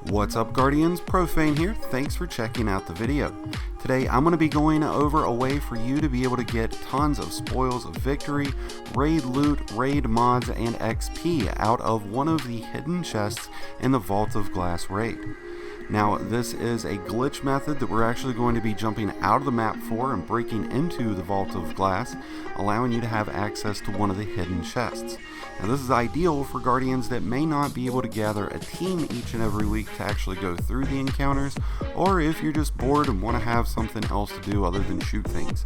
What's up, Guardians? Profane here. Thanks for checking out the video. Today I'm going to be going over a way for you to be able to get tons of spoils of victory, raid loot, raid mods, and XP out of one of the hidden chests in the Vault of Glass raid. Now, this is a glitch method that we're actually going to be jumping out of the map for and breaking into the Vault of Glass, allowing you to have access to one of the hidden chests. Now, this is ideal for Guardians that may not be able to gather a team each and every week to actually go through the encounters, or if you're just bored and want to have something else to do other than shoot things.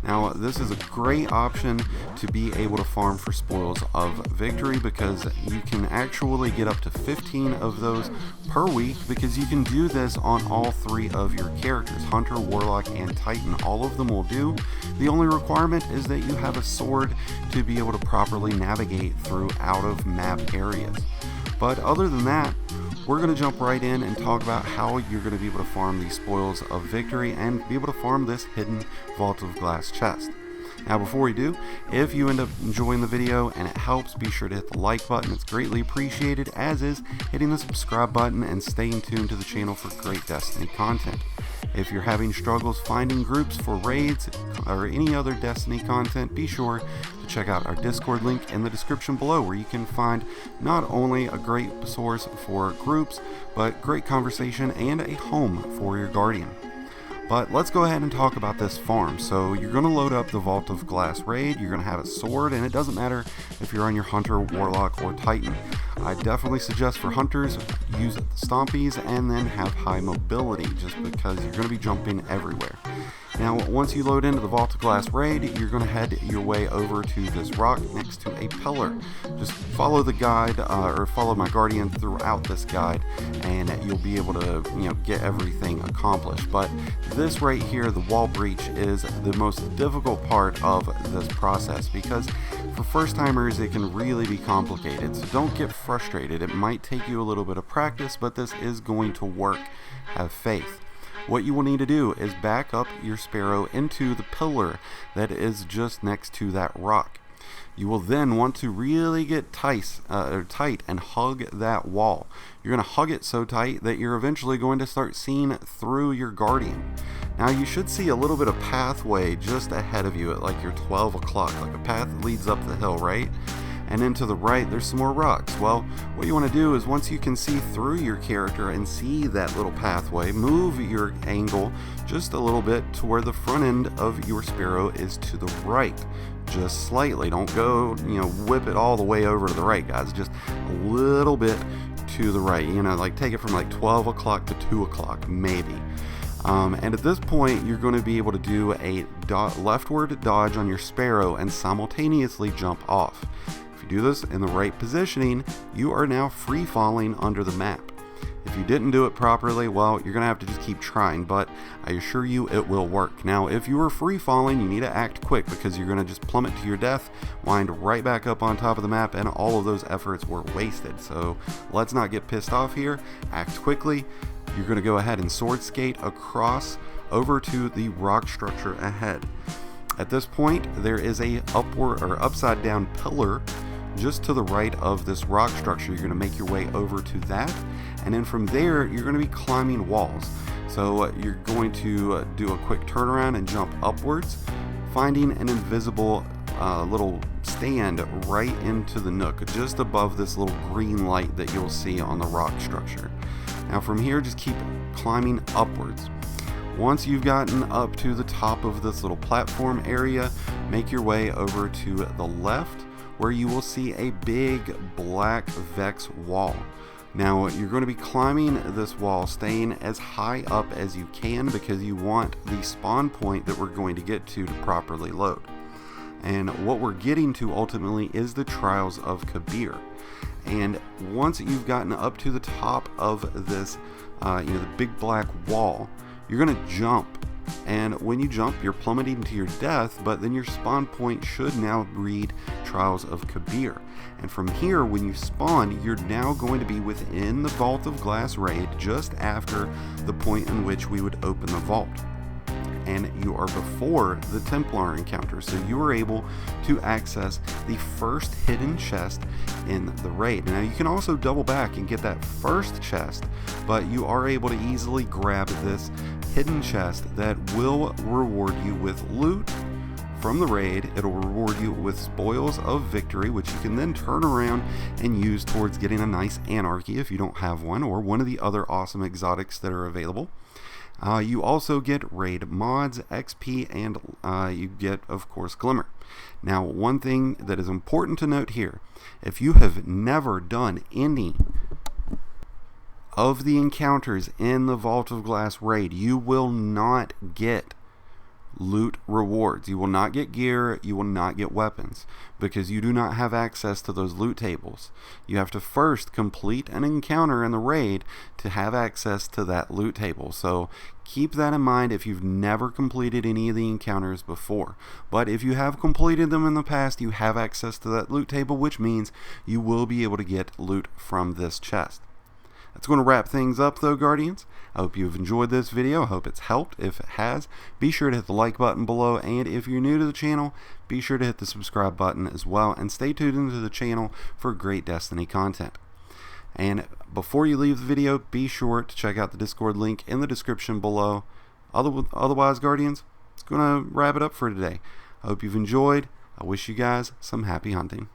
Now, this is a great option to be able to farm for spoils of victory because you can actually get up to 15 of those per week because you can do this on all three of your characters, Hunter, Warlock, and Titan. All of them will do. The only requirement is that you have a sword to be able to properly navigate through out of map areas. But other than that, we're going to jump right in and talk about how you're going to be able to farm these spoils of victory and be able to farm this hidden Vault of Glass chest. Now, before we do, if you end up enjoying the video and it helps, be sure to hit the like button. It's greatly appreciated, as is hitting the subscribe button and staying tuned to the channel for great Destiny content. If you're having struggles finding groups for raids or any other Destiny content, be sure to check out our Discord link in the description below, where you can find not only a great source for groups, but great conversation and a home for your Guardian. But let's go ahead and talk about this farm. So you're going to load up the Vault of Glass raid, you're going to have a sword, and it doesn't matter if you're on your Hunter, Warlock, or Titan. I definitely suggest for Hunters, use the Stompies and then have high mobility, just because you're going to be jumping everywhere. Now, once you load into the Vault of Glass raid, you're going to head your way over to this rock next to a pillar. Just follow the guide, or follow my Guardian throughout this guide, and you'll be able to, get everything accomplished. But this right here, the wall breach, is the most difficult part of this process, because for first timers it can really be complicated. So don't get frustrated. It might take you a little bit of practice, but this is going to work. Have faith. What you will need to do is back up your Sparrow into the pillar that is just next to that rock. You will then want to really get tight and hug that wall. You're going to hug it so tight that you're eventually going to start seeing through your Guardian. Now, you should see a little bit of pathway just ahead of you at like your 12 o'clock, like a path leads up the hill, right? And then to the right, there's some more rocks. Well, what you want to do is, once you can see through your character and see that little pathway, move your angle just a little bit to where the front end of your Sparrow is to the right. Just slightly. Don't go, whip it all the way over to the right, guys. Just a little bit to the right. Like take it from like 12 o'clock to 2 o'clock, maybe. And at this point, you're going to be able to do a leftward dodge on your Sparrow and simultaneously jump off. If you do this in the right positioning, you are now free falling under the map. If you didn't do it properly, well, you're going to have to just keep trying, but I assure you it will work. Now, if you are free falling, you need to act quick, because you're going to just plummet to your death, wind right back up on top of the map, and all of those efforts were wasted. So let's not get pissed off here. Act quickly. You're going to go ahead and sword skate across over to the rock structure ahead. At this point, there is a upward or upside down pillar just to the right of this rock structure. You're going to make your way over to that, and then from there you're going to be climbing walls. So you're going to do a quick turnaround and jump upwards, finding an invisible little stand right into the nook just above this little green light that you'll see on the rock structure. Now, from here, just keep climbing upwards. Once you've gotten up to the top of this little platform area, make your way over to the left, where you will see a big black Vex wall. Now, you're going to be climbing this wall, staying as high up as you can, because you want the spawn point that we're going to get to properly load. And what we're getting to ultimately is the Trials of Kabir. And once you've gotten up to the top of this, the big black wall, you're going to jump. And when you jump, you're plummeting to your death, but then your spawn point should now read Trials of Kabir. And from here, when you spawn, you're now going to be within the Vault of Glass raid just after the point in which we would open the vault. and you are before the Templar encounter, so you are able to access the first hidden chest in the raid. Now you can also double back and get that first chest, but you are able to easily grab this hidden chest that will reward you with loot from the raid. It'll reward you with spoils of victory, which you can then turn around and use towards getting a nice anarchy if you don't have one, or one of the other awesome exotics that are available. You also get raid mods, XP, and you get, of course, Glimmer. Now, one thing that is important to note here, if you have never done any of the encounters in the Vault of Glass raid, you will not get loot rewards. You will not get gear, you will not get weapons, because you do not have access to those loot tables. You have to first complete an encounter in the raid to have access to that loot table. So keep that in mind if you've never completed any of the encounters before. But if you have completed them in the past, you have access to that loot table, which means you will be able to get loot from this chest. That's going to wrap things up though, Guardians. I hope you've enjoyed this video. I hope it's helped. If it has, be sure to hit the like button below, and if you're new to the channel, be sure to hit the subscribe button as well, and stay tuned into the channel for great Destiny content. And before you leave the video, be sure to check out the Discord link in the description below. Otherwise, Guardians, it's going to wrap it up for today. I hope you've enjoyed. I wish you guys some happy hunting.